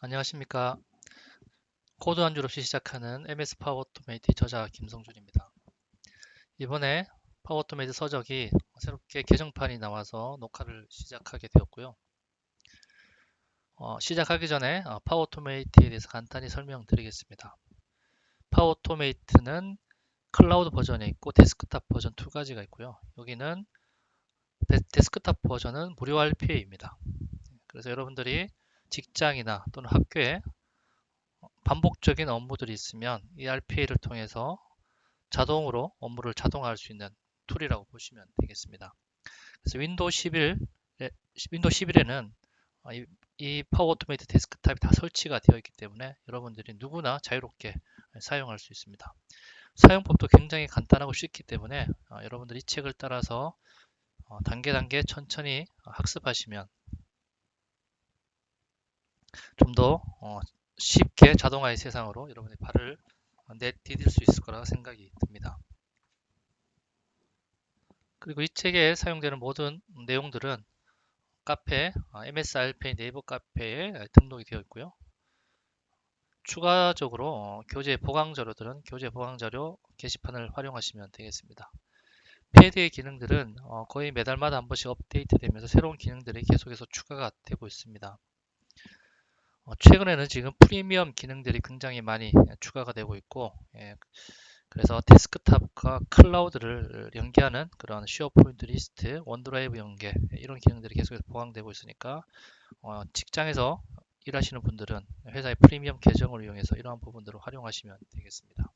안녕하십니까. 코드 한 줄 없이 시작하는 MS 파워 오토메이트 저자 김성준입니다. 이번에 파워 오토메이트 서적이 새롭게 개정판이 나와서 녹화를 시작하게 되었고요. 시작하기 전에 파워 오토메이트에 대해서 간단히 설명드리겠습니다. 파워 오토메이트는 클라우드 버전에 있고 데스크탑 버전 두 가지가 있고요. 여기는 데스크탑 버전은 무료 RPA입니다. 그래서 여러분들이 직장이나 또는 학교에 반복적인 업무들이 있으면 이 RPA를 통해서 자동으로 업무를 자동화할 수 있는 툴이라고 보시면 되겠습니다. 그래서 윈도우 11에는 이 파워 오토메이트 데스크탑이 다 설치가 되어 있기 때문에 여러분들이 누구나 자유롭게 사용할 수 있습니다. 사용법도 굉장히 간단하고 쉽기 때문에 여러분들이 이 책을 따라서 단계 천천히 학습하시면 좀 더 쉽게 자동화의 세상으로 여러분의 발을 내디딜 수 있을 거라 생각이 듭니다. 그리고 이 책에 사용되는 모든 내용들은 카페, MSRP 네이버 카페에 등록이 되어 있고요. 추가적으로 교재 보강 자료들은 교재 보강 자료 게시판을 활용하시면 되겠습니다. 패드의 기능들은 거의 매달마다 한 번씩 업데이트 되면서 새로운 기능들이 계속해서 추가가 되고 있습니다. 최근에는 지금 프리미엄 기능들이 굉장히 많이 추가가 되고 있고, 그래서 데스크탑과 클라우드를 연계하는 그런 쉐어포인트 리스트, 원드라이브 연계 이런 기능들이 계속해서 보강되고 있으니까 직장에서 일하시는 분들은 회사의 프리미엄 계정을 이용해서 이러한 부분들을 활용하시면 되겠습니다.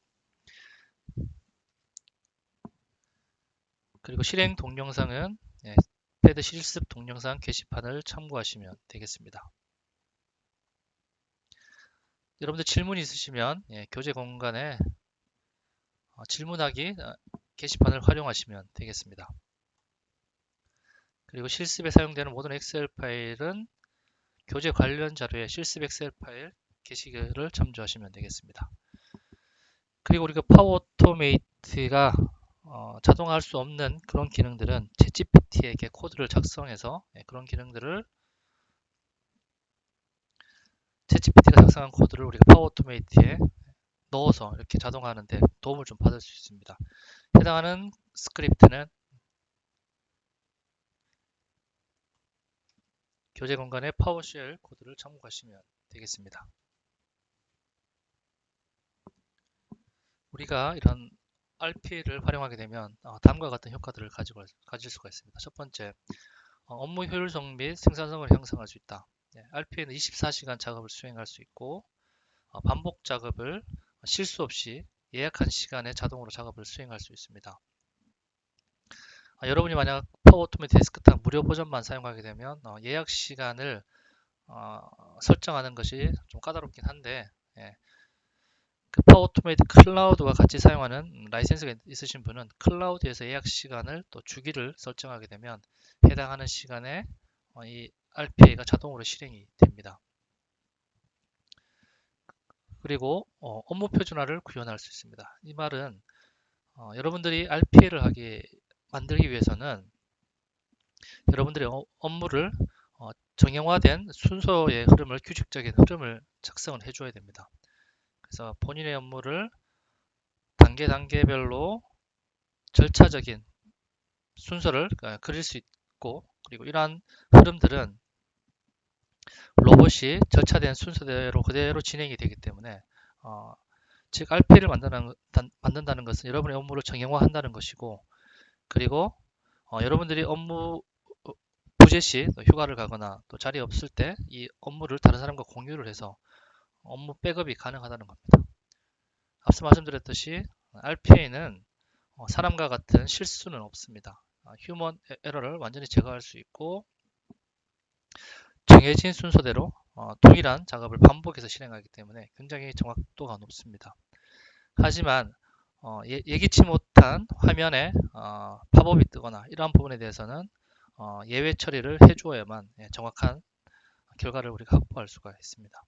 그리고 실행 동영상은 패드 실습 동영상 게시판을 참고하시면 되겠습니다. 여러분들 질문이 있으시면 교재 공간에 질문하기 게시판을 활용하시면 되겠습니다. 그리고 실습에 사용되는 모든 엑셀 파일은 교재 관련 자료의 실습 엑셀 파일 게시글을 참조하시면 되겠습니다. 그리고 우리가 파워 오토메이트가 자동화할 수 없는 그런 기능들은 챗GPT에게 코드를 작성해서 그런 기능들을 챗GPT가 작성한 코드를 우리가 파워 오토메이트에 넣어서 이렇게 자동화하는 데 도움을 좀 받을 수 있습니다. 해당하는 스크립트는 교재 공간의 파워쉘 코드를 참고하시면 되겠습니다. 우리가 이런 RPA를 활용하게 되면 다음과 같은 효과들을 가질 수가 있습니다. 첫 번째, 업무 효율성 및 생산성을 향상할 수 있다. RPA는 24시간 작업을 수행할 수 있고 반복 작업을 실수 없이 예약한 시간에 자동으로 작업을 수행할 수 있습니다. 여러분이 만약 파워 오토메이트 데스크탑 무료 버전만 사용하게 되면 예약 시간을 설정하는 것이 좀 까다롭긴 한데 그 파워 오토메이트 클라우드와 같이 사용하는 라이센스가 있으신 분은 클라우드에서 예약 시간을 또 주기를 설정하게 되면 해당하는 시간에 이 RPA가 자동으로 실행이 됩니다. 그리고 업무 표준화를 구현할 수 있습니다. 이 말은 여러분들이 RPA를 만들기 위해서는 여러분들의 업무를 정형화된 순서의 흐름을 규칙적인 흐름을 작성을 해줘야 됩니다. 그래서 본인의 업무를 단계별로 절차적인 순서를 그릴 수 있고 그리고 이러한 흐름들은 로봇이 절차된 순서대로 그대로 진행이 되기 때문에 즉 RPA를 만든다는 것은 여러분의 업무를 정형화한다는 것이고 그리고 여러분들이 업무 부재 시 휴가를 가거나 또 자리에 없을 때 이 업무를 다른 사람과 공유를 해서 업무 백업이 가능하다는 겁니다. 앞서 말씀드렸듯이 RPA는 사람과 같은 실수는 없습니다. 휴먼 에러를 완전히 제거할 수 있고 정해진 순서대로 동일한 작업을 반복해서 실행하기 때문에 굉장히 정확도가 높습니다. 하지만 예기치 못한 화면에 팝업이 뜨거나 이러한 부분에 대해서는 예외 처리를 해주어야만 정확한 결과를 우리가 확보할 수가 있습니다.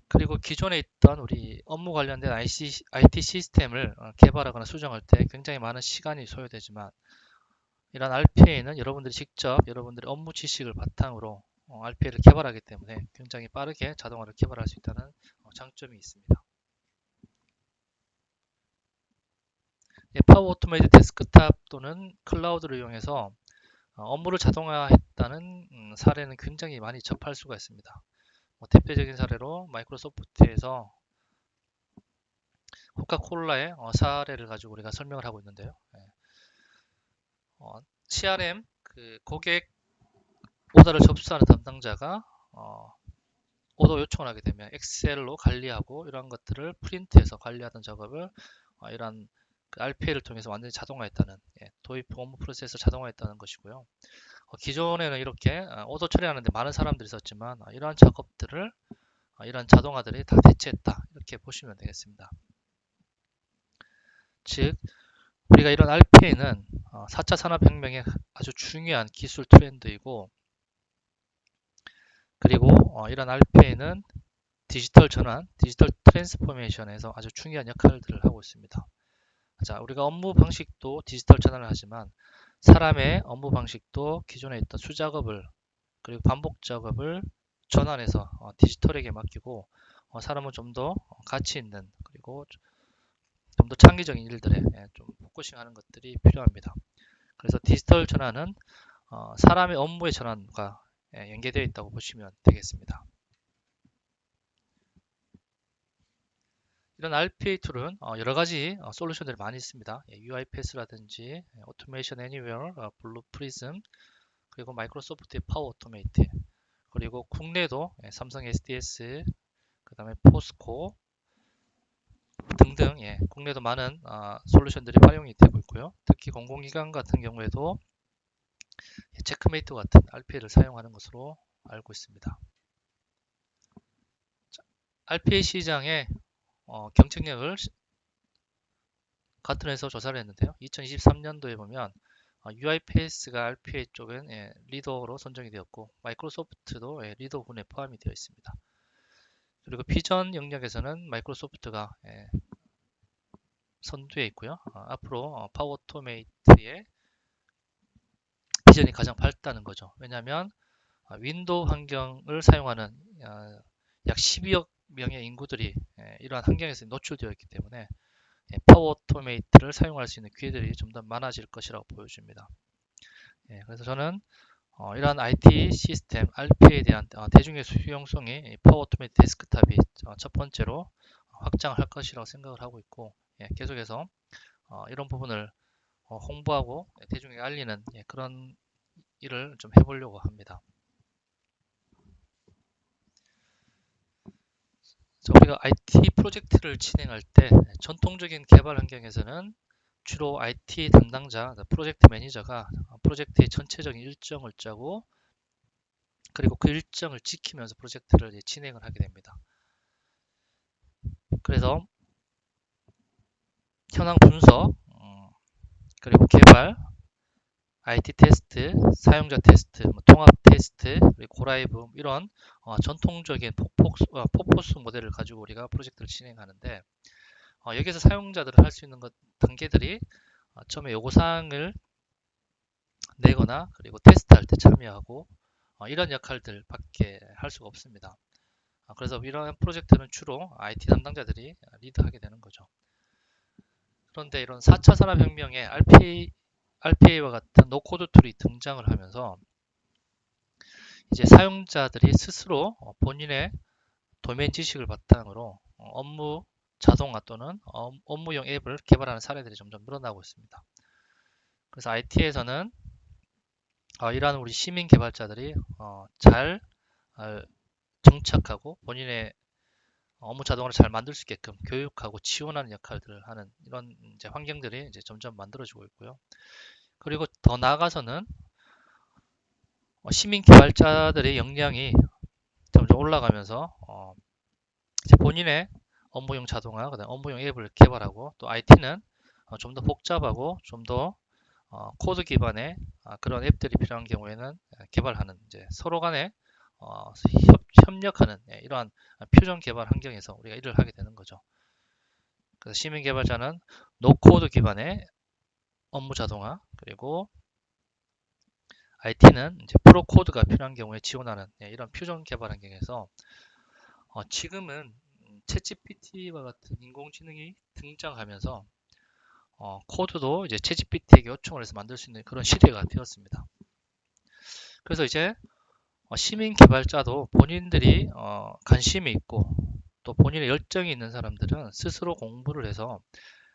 그리고 기존에 있던 우리 업무 관련된 IT 시스템을 개발하거나 수정할 때 굉장히 많은 시간이 소요되지만 이런 RPA는 여러분들이 직접 여러분들의 업무 지식을 바탕으로 RPA를 개발하기 때문에 굉장히 빠르게 자동화를 개발할 수 있다는 장점이 있습니다. 파워 오토메이트 데스크탑 또는 클라우드를 이용해서 업무를 자동화했다는 사례는 굉장히 많이 접할 수가 있습니다. 대표적인 사례로 마이크로소프트에서 코카콜라의 사례를 가지고 우리가 설명을 하고 있는데요. CRM 고객 오더를 접수하는 담당자가 오더 요청을 하게 되면 엑셀로 관리하고 이러한 것들을 프린트해서 관리하던 작업을 이러한 RPA를 통해서 완전히 자동화했다는 도입 업무 프로세스를 자동화했다는 것이고요. 기존에는 이렇게 오더 처리하는데 많은 사람들이 있었지만 이러한 작업들을 이러한 자동화들이 다 대체했다 이렇게 보시면 되겠습니다. 즉 우리가 이런 RPA는 4차 산업혁명의 아주 중요한 기술 트렌드이고 그리고 이런 RPA는 디지털 전환, 디지털 트랜스포메이션에서 아주 중요한 역할들을 하고 있습니다. 자, 우리가 업무 방식도 디지털 전환을 하지만 사람의 업무 방식도 기존에 있던 수작업을 그리고 반복 작업을 전환해서 디지털에게 맡기고 사람은 좀 더 가치 있는 그리고 좀 더 창의적인 일들에 좀 포커싱하는 것들이 필요합니다. 그래서 디지털 전환은 사람의 업무의 전환과 연계되어 있다고 보시면 되겠습니다. 이런 RPA 툴은 여러 가지 솔루션들이 많이 있습니다. UiPath라든지 Automation Anywhere, 블루 프리즘, 그리고 마이크로소프트의 파워 오토메이트, 그리고 국내도 삼성 SDS, 그 다음에 포스코 등등 국내도 많은 솔루션들이 활용이 되고 있고요. 특히 공공기관 같은 경우에도 체크메이트 같은 RPA를 사용하는 것으로 알고 있습니다. RPA 시장의 경쟁력을 가튼에서 조사를 했는데요. 2023년도에 보면 UiPath가 RPA 쪽은 리더로 선정이 되었고 마이크로소프트도 리더군에 포함이 되어 있습니다. 그리고 비전 영역에서는 마이크로소프트가 선두에 있고요. 앞으로 파워 오토메이트의 비전이 가장 밝다는 거죠. 왜냐하면 윈도우 환경을 사용하는 약 12억 명의 인구들이 이러한 환경에서 노출되어 있기 때문에 파워 오토메이트를 사용할 수 있는 기회들이 좀 더 많아질 것이라고 보여집니다. 그래서 저는 이러한 IT 시스템 RPA에 대한 대중의 수용성이 파워 오토메이트 데스크탑이 첫 번째로 확장을 할 것이라고 생각을 하고 있고 계속해서 이런 부분을 홍보하고 대중에게 알리는 그런 일을 좀 해보려고 합니다. 우리가 IT 프로젝트를 진행할 때 전통적인 개발 환경에서는 주로 IT 담당자, 프로젝트 매니저가 프로젝트의 전체적인 일정을 짜고 그리고 그 일정을 지키면서 프로젝트를 진행을 하게 됩니다. 그래서 현황 분석, 그리고 개발, IT 테스트, 사용자 테스트, 통합 테스트, 그리고 고라이브 이런 전통적인 포포스 모델을 가지고 우리가 프로젝트를 진행하는데 여기서 사용자들을 할 수 있는 단계들이 처음에 요구사항을 내거나 그리고 테스트할 때 참여하고 이런 역할들 밖에 할 수가 없습니다. 그래서 이런 프로젝트는 주로 IT 담당자들이 리드하게 되는 거죠. 그런데 이런 4차 산업혁명의 RPA와 같은 노코드 툴이 등장을 하면서 이제 사용자들이 스스로 본인의 도메인 지식을 바탕으로 업무 자동화 또는 업무용 앱을 개발하는 사례들이 점점 늘어나고 있습니다. 그래서 IT에서는 이러한 우리 시민 개발자들이 잘 정착하고 본인의 업무 자동화를 잘 만들 수 있게끔 교육하고 지원하는 역할들을 하는 이런 이제 환경들이 이제 점점 만들어지고 있고요. 그리고 더 나아가서는 시민 개발자들의 역량이 점점 올라가면서 이제 본인의 업무용 자동화, 그다음 업무용 앱을 개발하고 또 IT는 좀 더 복잡하고 좀 더 코드 기반의 그런 앱들이 필요한 경우에는 개발하는 이제 서로 간에 협력하는 이러한 표준 개발 환경에서 우리가 일을 하게 되는 거죠. 그래서 시민 개발자는 노코드 기반의 업무 자동화 그리고 IT는 이제 프로 코드가 필요한 경우에 지원하는 이런 퓨전 개발 환경에서 지금은 챗GPT와 같은 인공지능이 등장하면서 코드도 이제 챗GPT에게 요청을 해서 만들 수 있는 그런 시대가 되었습니다. 그래서 이제 시민 개발자도 본인들이 관심이 있고 또 본인의 열정이 있는 사람들은 스스로 공부를 해서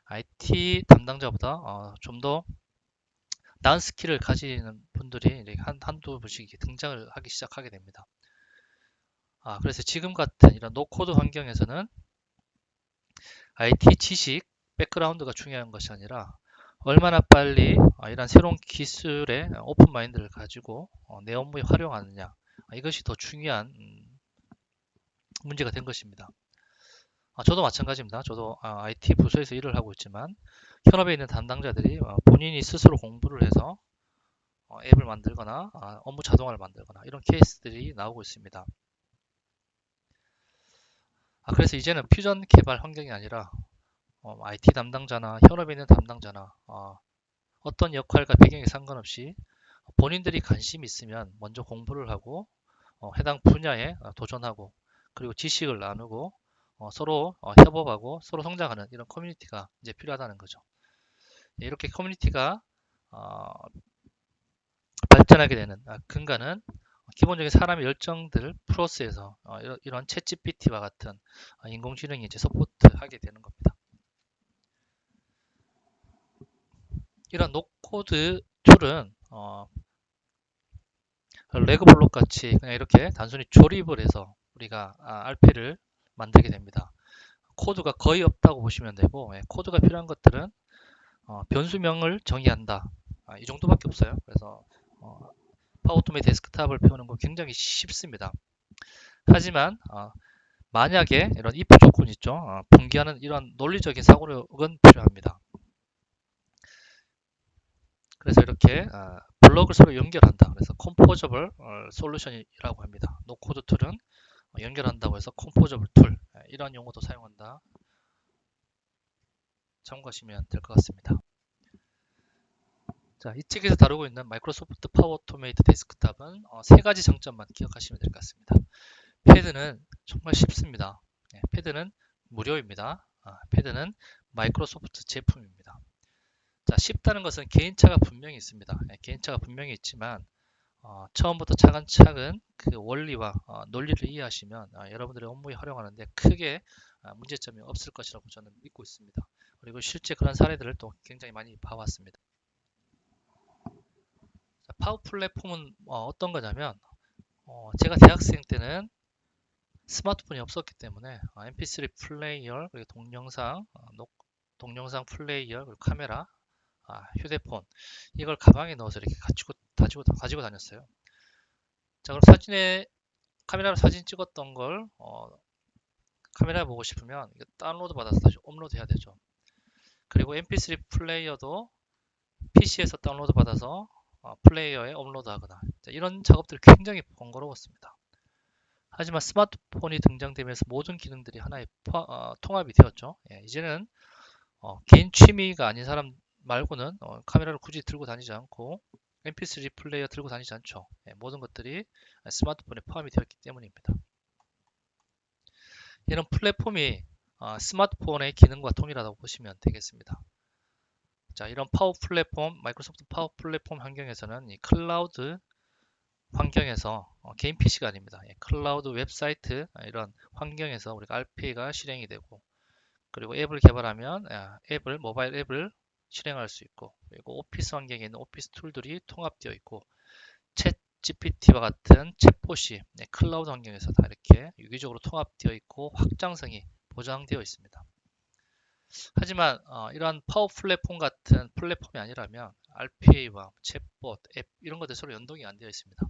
IT 담당자보다 좀 더 나은 스킬을 가지는 분들이 한두 분씩 등장을 하기 시작하게 됩니다. 그래서 지금 같은 이런 노코드 환경에서는 IT 지식, 백그라운드가 중요한 것이 아니라 얼마나 빨리 이런 새로운 기술의 오픈 마인드를 가지고 내 업무에 활용하느냐, 이것이 더 중요한 문제가 된 것입니다. 저도 마찬가지입니다. 저도 IT 부서에서 일을 하고 있지만 현업에 있는 담당자들이 본인이 스스로 공부를 해서 앱을 만들거나 업무 자동화를 만들거나 이런 케이스들이 나오고 있습니다. 그래서 이제는 퓨전 개발 환경이 아니라 IT 담당자나 현업에 있는 담당자나 어떤 역할과 배경에 상관없이 본인들이 관심이 있으면 먼저 공부를 하고 해당 분야에 도전하고 그리고 지식을 나누고 서로 협업하고 서로 성장하는 이런 커뮤니티가 이제 필요하다는 거죠. 이렇게 커뮤니티가 발전하게 되는 근간은 기본적인 사람의 열정들 플러스에서 이런 챗GPT와 같은 인공지능이 이제 서포트하게 되는 겁니다. 이런 노코드 툴은 레고 블록 같이 그냥 이렇게 단순히 조립을 해서 우리가 RP를 만들게 됩니다. 코드가 거의 없다고 보시면 되고 코드가 필요한 것들은 변수명을 정의한다. 이 정도밖에 없어요. 그래서 파워토메이 데스크탑을 배우는 거 굉장히 쉽습니다. 하지만 만약에 이런 if 조건 있죠. 분기하는 이런 논리적인 사고력은 필요합니다. 그래서 이렇게 블록을 서로 연결한다. 그래서 컴포저블 솔루션이라고 합니다. 노코드 툴은 연결한다고 해서 컴포저블 툴 이런 용어도 사용한다. 참고하시면 될 것 같습니다. 자, 이 책에서 다루고 있는 마이크로소프트 파워 오토메이트 데스크탑은 세 가지 장점만 기억하시면 될 것 같습니다. 패드는 정말 쉽습니다. 패드는 무료입니다. 패드는 마이크로소프트 제품입니다. 자, 쉽다는 것은 개인차가 분명히 있습니다. 개인차가 분명히 있지만 처음부터 차근차근 그 원리와 논리를 이해하시면 여러분들의 업무에 활용하는데 크게 문제점이 없을 것이라고 저는 믿고 있습니다. 그리고 실제 그런 사례들을 또 굉장히 많이 봐왔습니다. 자, 파워 플랫폼은 어떤 거냐면 제가 대학생 때는 스마트폰이 없었기 때문에 mp3 플레이어, 그리고 동영상 플레이어, 그리고 카메라, 휴대폰 이걸 가방에 넣어서 이렇게 가지고 다녔어요. 자, 그럼 카메라로 사진 찍었던 걸 카메라 보고 싶으면 이거 다운로드 받아서 다시 업로드 해야 되죠. 그리고 mp3 플레이어도 PC에서 다운로드 받아서 플레이어에 업로드 하거나 이런 작업들이 굉장히 번거로웠습니다. 하지만 스마트폰이 등장되면서 모든 기능들이 하나의 통합이 되었죠. 이제는 개인 취미가 아닌 사람 말고는 카메라를 굳이 들고 다니지 않고 mp3 플레이어 들고 다니지 않죠. 모든 것들이 스마트폰에 포함이 되었기 때문입니다. 이런 플랫폼이 스마트폰의 기능과 동일하다고 보시면 되겠습니다. 자, 이런 마이크로소프트 파워 플랫폼 환경에서는 이 클라우드 환경에서 개인 PC가 아닙니다. 클라우드 웹사이트 이런 환경에서 우리가 RPA가 실행이 되고 그리고 앱을 개발하면 모바일 앱을 실행할 수 있고 그리고 오피스 환경에 있는 오피스 툴들이 통합되어 있고 챗 GPT와 같은 챗봇이 클라우드 환경에서 다 이렇게 유기적으로 통합되어 있고 확장성이 보장되어 있습니다. 하지만 이러한 파워 플랫폼 같은 플랫폼이 아니라면 RPA와 챗봇, 앱 이런 것들 서로 연동이 안 되어 있습니다.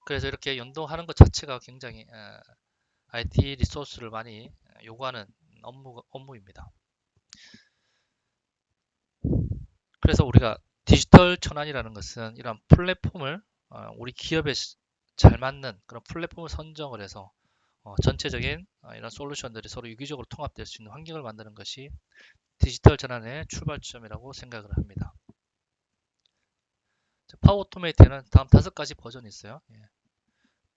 그래서 이렇게 연동하는 것 자체가 굉장히 IT 리소스를 많이 요구하는 업무입니다. 그래서 우리가 디지털 전환이라는 것은 이런 플랫폼을 우리 기업에 잘 맞는 그런 플랫폼을 선정을 해서 전체적인 이런 솔루션들이 서로 유기적으로 통합될 수 있는 환경을 만드는 것이 디지털 전환의 출발점이라고 생각을 합니다. 파워 오토메이트에는 다음 5가지 버전이 있어요. 예.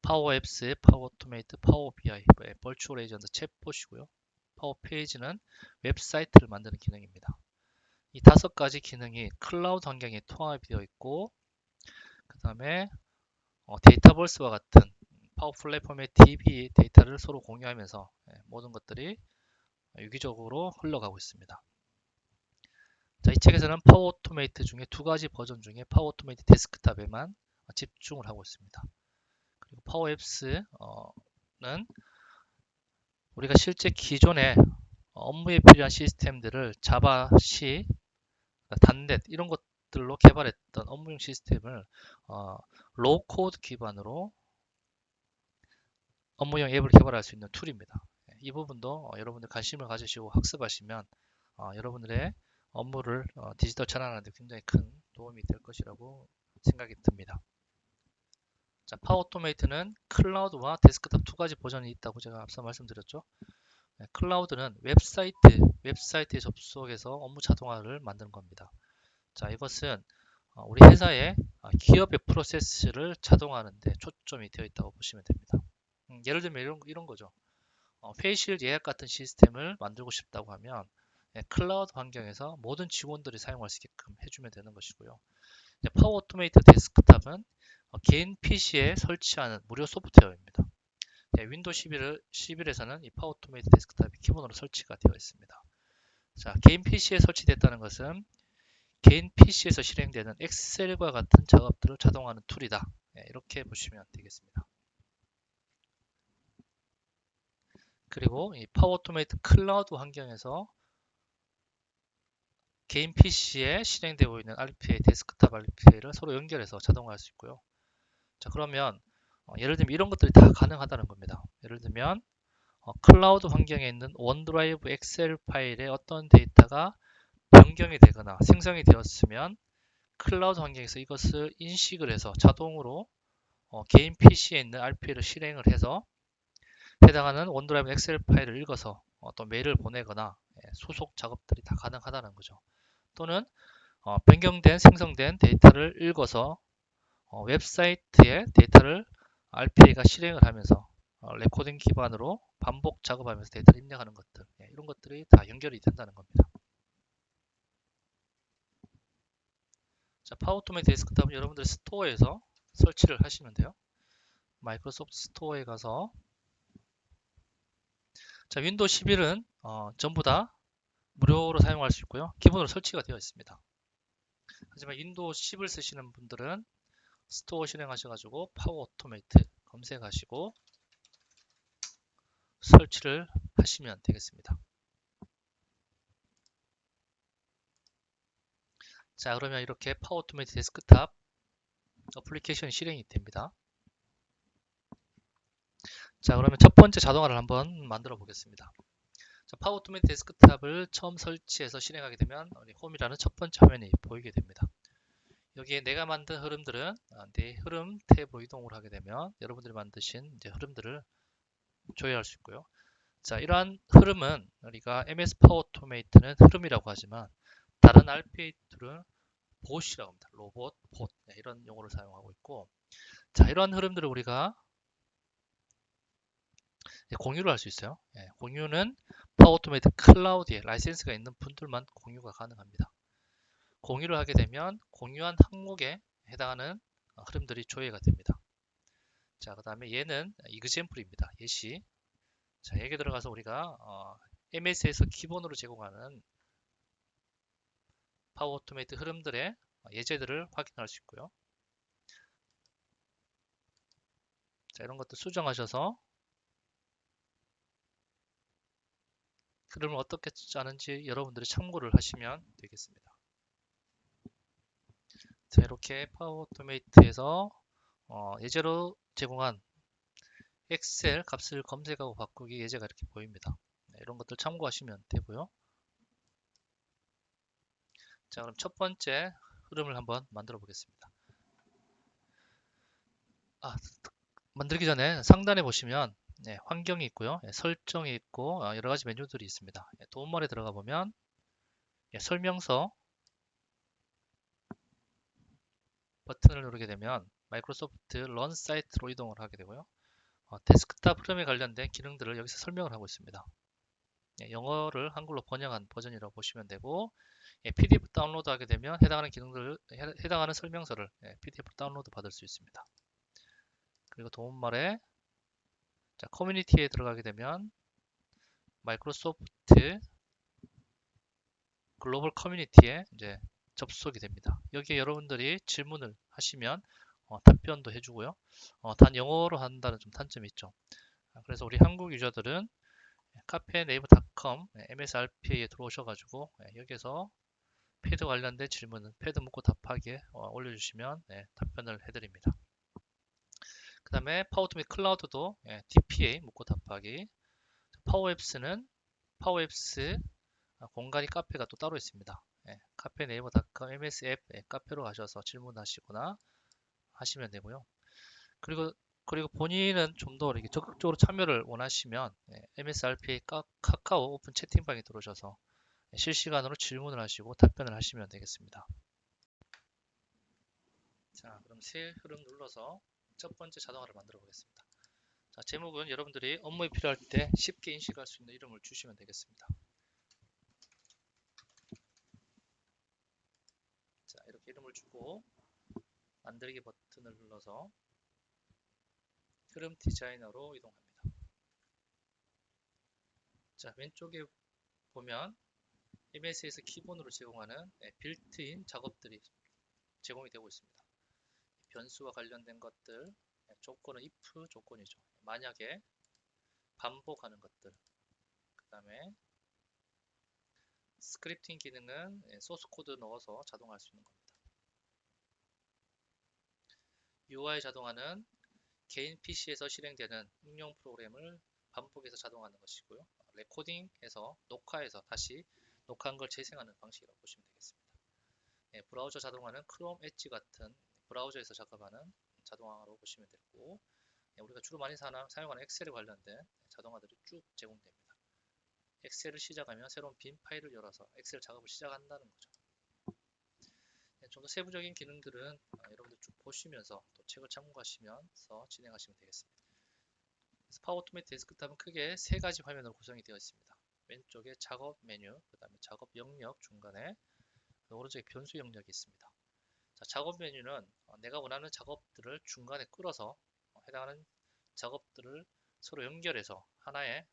파워 앱스, 파워 오토메이트, 파워 BI, 버추얼 에이전트 챗봇이고요. 파워 페이지는 웹사이트를 만드는 기능입니다. 이 5가지 기능이 클라우드 환경에 통합이 되어 있고, 그 다음에 데이터버스와 같은 파워 플랫폼의 DB 데이터를 서로 공유하면서 모든 것들이 유기적으로 흘러가고 있습니다. 자, 이 책에서는 파워 오토메이트 중에 2가지 버전 중에 파워 오토메이트 데스크탑에만 집중을 하고 있습니다. 그리고 파워 앱스는 우리가 실제 기존에 업무에 필요한 시스템들을 자바, C, 단넷 이런 것들로 개발했던 업무용 시스템을 로우 코드 기반으로 업무용 앱을 개발할 수 있는 툴입니다. 이 부분도 여러분들 관심을 가지시고 학습하시면 여러분들의 업무를 디지털 전환하는 데 굉장히 큰 도움이 될 것이라고 생각이 듭니다. 자, 파워 오토메이트는 클라우드와 데스크탑 2가지 버전이 있다고 제가 앞서 말씀드렸죠. 클라우드는 웹사이트에 접속해서 업무 자동화를 만드는 겁니다. 자, 이것은 우리 회사의 기업의 프로세스를 자동화하는 데 초점이 되어 있다고 보시면 됩니다. 예를 들면 이런 거죠. 회의실 예약 같은 시스템을 만들고 싶다고 하면 클라우드 환경에서 모든 직원들이 사용할 수 있게끔 해주면 되는 것이고요. 파워 오토메이트 데스크탑은 개인 PC에 설치하는 무료 소프트웨어입니다. 윈도우 11에서는 이 파워 오토메이트 데스크탑이 기본으로 설치가 되어 있습니다. 자, 개인 PC에 설치됐다는 것은 개인 PC에서 실행되는 엑셀과 같은 작업들을 자동화하는 툴이다. 이렇게 보시면 되겠습니다. 그리고 이 파워 오토메이트 클라우드 환경에서 개인 PC에 실행되고 있는 RPA, 데스크탑 RPA를 서로 연결해서 자동화할 수 있고요. 자, 그러면 예를 들면 이런 것들이 다 가능하다는 겁니다. 예를 들면 클라우드 환경에 있는 원드라이브 엑셀 파일에 어떤 데이터가 변경이 되거나 생성이 되었으면 클라우드 환경에서 이것을 인식을 해서 자동으로 개인 PC에 있는 RPA를 실행을 해서 해당하는 원드라이브 엑셀 파일을 읽어서 어떤 메일을 보내거나 수속 작업들이 다 가능하다는 거죠. 또는 변경된 생성된 데이터를 읽어서 웹사이트에 데이터를 RPA가 실행을 하면서 레코딩 기반으로 반복 작업하면서 데이터를 입력하는 것들, 이런 것들이 다 연결이 된다는 겁니다. 자, 파워토메 데스크탑은 여러분들 스토어에서 설치를 하시면 돼요. 마이크로소프트 스토어에 가서 자, 윈도우 11은 전부 다 무료로 사용할 수 있고요. 기본으로 설치가 되어 있습니다. 하지만 윈도우 10을 쓰시는 분들은 스토어 실행하셔가지고 파워 오토메이트 검색하시고 설치를 하시면 되겠습니다. 자, 그러면 이렇게 파워 오토메이트 데스크탑 어플리케이션이 실행이 됩니다. 자, 그러면 첫 번째 자동화를 한번 만들어 보겠습니다. 자, 파워 오토메이트 데스크탑을 처음 설치해서 실행하게 되면 홈이라는 첫 번째 화면이 보이게 됩니다. 여기에 내가 만든 흐름들은 내 흐름 탭으로 이동을 하게 되면 여러분들이 만드신 이제 흐름들을 조회할 수 있고요. 자, 이러한 흐름은 우리가 MS 파워 오토메이트는 흐름이라고 하지만 다른 RPA 툴은 봇이라고 합니다. 로봇, 봇 이런 용어를 사용하고 있고, 자, 이러한 흐름들을 우리가 공유를 할 수 있어요. 공유는 파워 오토메이트 클라우드에 라이센스가 있는 분들만 공유가 가능합니다. 공유를 하게 되면 공유한 항목에 해당하는 흐름들이 조회가 됩니다. 자, 그 다음에 얘는 이그젬플입니다. 예시. 자, 여기 들어가서 우리가 MS에서 기본으로 제공하는 파워 오토메이트 흐름들의 예제들을 확인할 수 있고요. 자, 이런 것도 수정하셔서 흐름을 어떻게 짜는지 여러분들이 참고를 하시면 되겠습니다. 자, 이렇게 파워 오토메이트에서 예제로 제공한 엑셀 값을 검색하고 바꾸기 예제가 이렇게 보입니다. 이런 것들 참고하시면 되고요. 자, 그럼 첫 번째 흐름을 한번 만들어 보겠습니다. 만들기 전에 상단에 보시면 환경이 있고요. 설정이 있고 여러 가지 메뉴들이 있습니다. 도움말에 들어가 보면 설명서, 버튼을 누르게 되면 마이크로소프트 런 사이트로 이동을 하게 되고요. 데스크탑 흐름에 관련된 기능들을 여기서 설명을 하고 있습니다. 영어를 한글로 번역한 버전이라고 보시면 되고, PDF 다운로드 하게 되면 해당하는 기능들, 해당하는 설명서를 PDF 다운로드 받을 수 있습니다. 그리고 도움말에 커뮤니티에 들어가게 되면 마이크로소프트 글로벌 커뮤니티에 이제 접속이 됩니다. 여기에 여러분들이 질문을 하시면 답변도 해주고요. 단 영어로 한다는 좀 단점이 있죠. 그래서 우리 한국 유저들은 카페네이버닷컴 MSRP에 들어오셔가지고 여기서 패드 관련된 질문은 패드 묻고 답하기에 올려주시면 답변을 해드립니다. 그 다음에 파워토미 클라우드도 DPA 묻고 답하기. 파워앱스는 파워앱스 공간이 카페가 또 따로 있습니다. 카페 네이버닷컴 MS앱 카페로 가셔서 질문하시거나 하시면 되고요. 그리고 본인은 좀 더 이렇게 적극적으로 참여를 원하시면 MSRPA 카카오 오픈 채팅방에 들어오셔서 실시간으로 질문을 하시고 답변을 하시면 되겠습니다. 자, 그럼 새 흐름 눌러서 첫 번째 자동화를 만들어 보겠습니다. 자, 제목은 여러분들이 업무에 필요할 때 쉽게 인식할 수 있는 이름을 주시면 되겠습니다. 자, 이렇게 이름을 주고 만들기 버튼을 눌러서 흐름 디자이너로 이동합니다. 자, 왼쪽에 보면 MS에서 기본으로 제공하는 빌트인 작업들이 제공이 되고 있습니다. 변수와 관련된 것들, 조건은 if 조건이죠. 만약에 반복하는 것들, 그 다음에 스크립팅 기능은 소스 코드 넣어서 자동화할 수 있는 겁니다. UI 자동화는 개인 PC에서 실행되는 응용 프로그램을 반복해서 자동화하는 것이고요. 레코딩해서 녹화해서 다시 녹화한 걸 재생하는 방식이라고 보시면 되겠습니다. 브라우저 자동화는 크롬 엣지 같은 브라우저에서 작업하는 자동화로 보시면 되고, 우리가 주로 많이 사용하는 엑셀에 관련된 자동화들이 쭉 제공됩니다. 엑셀을 시작하면 새로운 빈 파일을 열어서 엑셀 작업을 시작한다는 거죠. 좀 더 세부적인 기능들은 여러분들 쭉 보시면서 또 책을 참고하시면서 진행하시면 되겠습니다. 파워 오토메이트 데스크탑은 크게 세 가지 화면으로 구성이 되어 있습니다. 왼쪽에 작업 메뉴, 그 다음에 작업 영역 중간에 오른쪽에 변수 영역이 있습니다. 자, 작업 메뉴는 내가 원하는 작업들을 중간에 끌어서 해당하는 작업들을 서로 연결해서 하나의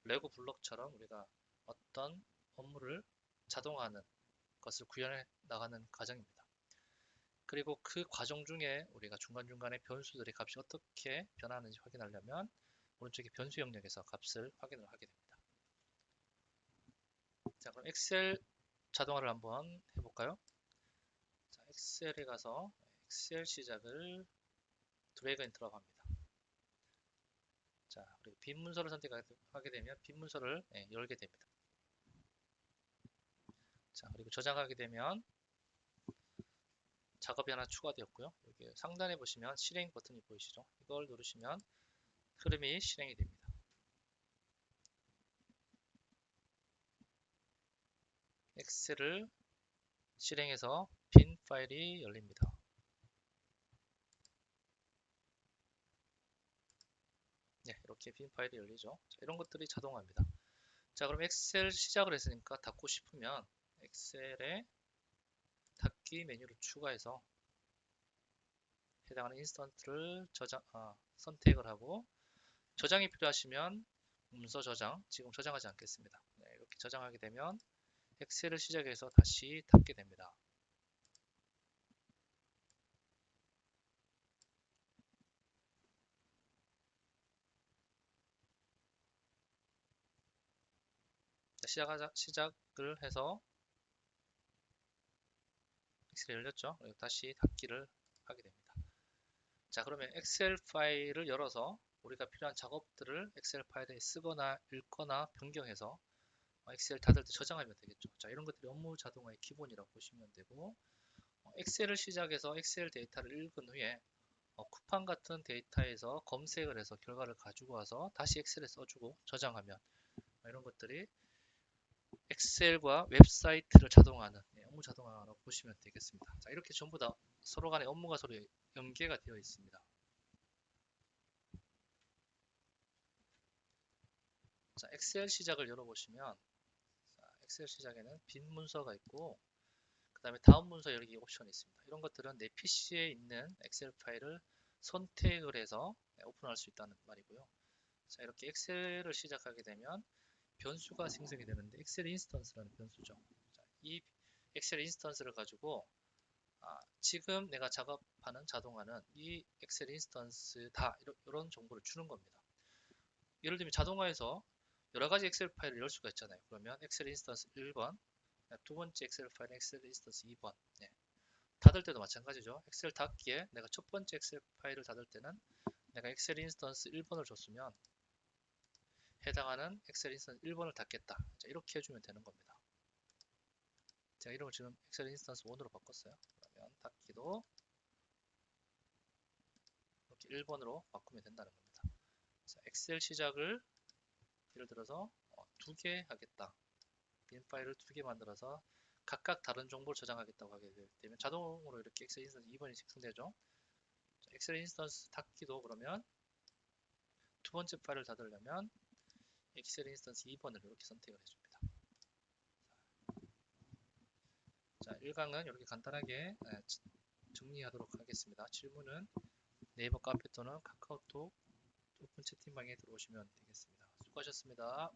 레고 블록처럼 우리가 어떤 업무를 자동화하는 것을 구현해 나가는 과정입니다. 그리고 그 과정 중에 우리가 중간중간에 변수들의 값이 어떻게 변하는지 확인하려면 오른쪽에 변수 영역에서 값을 확인을 하게 됩니다. 자, 그럼 엑셀 자동화를 한번 해볼까요? 자, 엑셀에 가서 엑셀 시작을 드래그 앤 드롭 합니다. 자, 그리고 빈 문서를 선택하게 되면 빈 문서를 열게 됩니다. 자, 그리고 저장하게 되면 작업이 하나 추가되었고요. 여기 상단에 보시면 실행 버튼이 보이시죠? 이걸 누르시면 흐름이 실행이 됩니다. 엑셀을 실행해서 빈 파일이 열립니다. 네, 이렇게 빈 파일이 열리죠. 자, 이런 것들이 자동화입니다. 자, 그럼 엑셀 시작을 했으니까 닫고 싶으면 엑셀에 닫기 메뉴를 추가해서 해당하는 인스턴트를 선택을 하고, 저장이 필요하시면 문서 저장, 지금 저장하지 않겠습니다. 네, 이렇게 저장하게 되면 엑셀을 시작해서 다시 닫게 됩니다. 시작을 해서 엑셀이 열렸죠. 그리고 다시 닫기를 하게 됩니다. 자, 그러면 엑셀 파일을 열어서 우리가 필요한 작업들을 엑셀 파일에 쓰거나 읽거나 변경해서 엑셀 닫을 때 저장하면 되겠죠. 자, 이런 것들이 업무 자동화의 기본이라고 보시면 되고, 엑셀을 시작해서 엑셀 데이터를 읽은 후에 쿠팡 같은 데이터에서 검색을 해서 결과를 가지고 와서 다시 엑셀에 써주고 저장하면 이런 것들이 엑셀과 웹사이트를 자동화하는 업무 자동화라고 보시면 되겠습니다. 자, 이렇게 전부 다 서로 간에 업무가 서로 연계가 되어 있습니다. 자, 엑셀 시작을 열어보시면 자, 엑셀 시작에는 빈 문서가 있고 그 다음에 다음 문서 열기 옵션이 있습니다. 이런 것들은 내 PC에 있는 엑셀 파일을 선택을 해서 오픈할 수 있다는 말이고요. 자, 이렇게 엑셀을 시작하게 되면 변수가 생성이 되는데 엑셀 인스턴스라는 변수죠. 자, 이 엑셀 인스턴스를 가지고 지금 내가 작업하는 자동화는 이 엑셀 인스턴스다 이런 정보를 주는 겁니다. 예를 들면 자동화에서 여러 가지 엑셀 파일을 열 수가 있잖아요. 그러면 엑셀 인스턴스 1번, 두 번째 엑셀 파일은 엑셀 인스턴스 2번. 네. 닫을 때도 마찬가지죠. 엑셀 닫기에 내가 첫 번째 엑셀 파일을 닫을 때는 내가 엑셀 인스턴스 1번을 줬으면 해당하는 엑셀 인스턴스 1번을 닫겠다. 자, 이렇게 해주면 되는 겁니다. 제가 이름을 지금 엑셀 인스턴스 1으로 바꿨어요. 그러면 닫기도 이렇게 1번으로 바꾸면 된다는 겁니다. 자, 엑셀 시작을 예를 들어서 2개 하겠다. 빈 파일을 2개 만들어서 각각 다른 정보를 저장하겠다고 하게 되면 자동으로 이렇게 엑셀 인스턴스 2번이 생성되죠. 자, 엑셀 인스턴스 닫기도 그러면 두 번째 파일을 닫으려면 엑셀 인스턴스 2번을 이렇게 선택을 해줍니다. 자, 1강은 이렇게 간단하게 정리하도록 하겠습니다. 질문은 네이버 카페 또는 카카오톡 오픈 채팅방에 들어오시면 되겠습니다. 수고하셨습니다.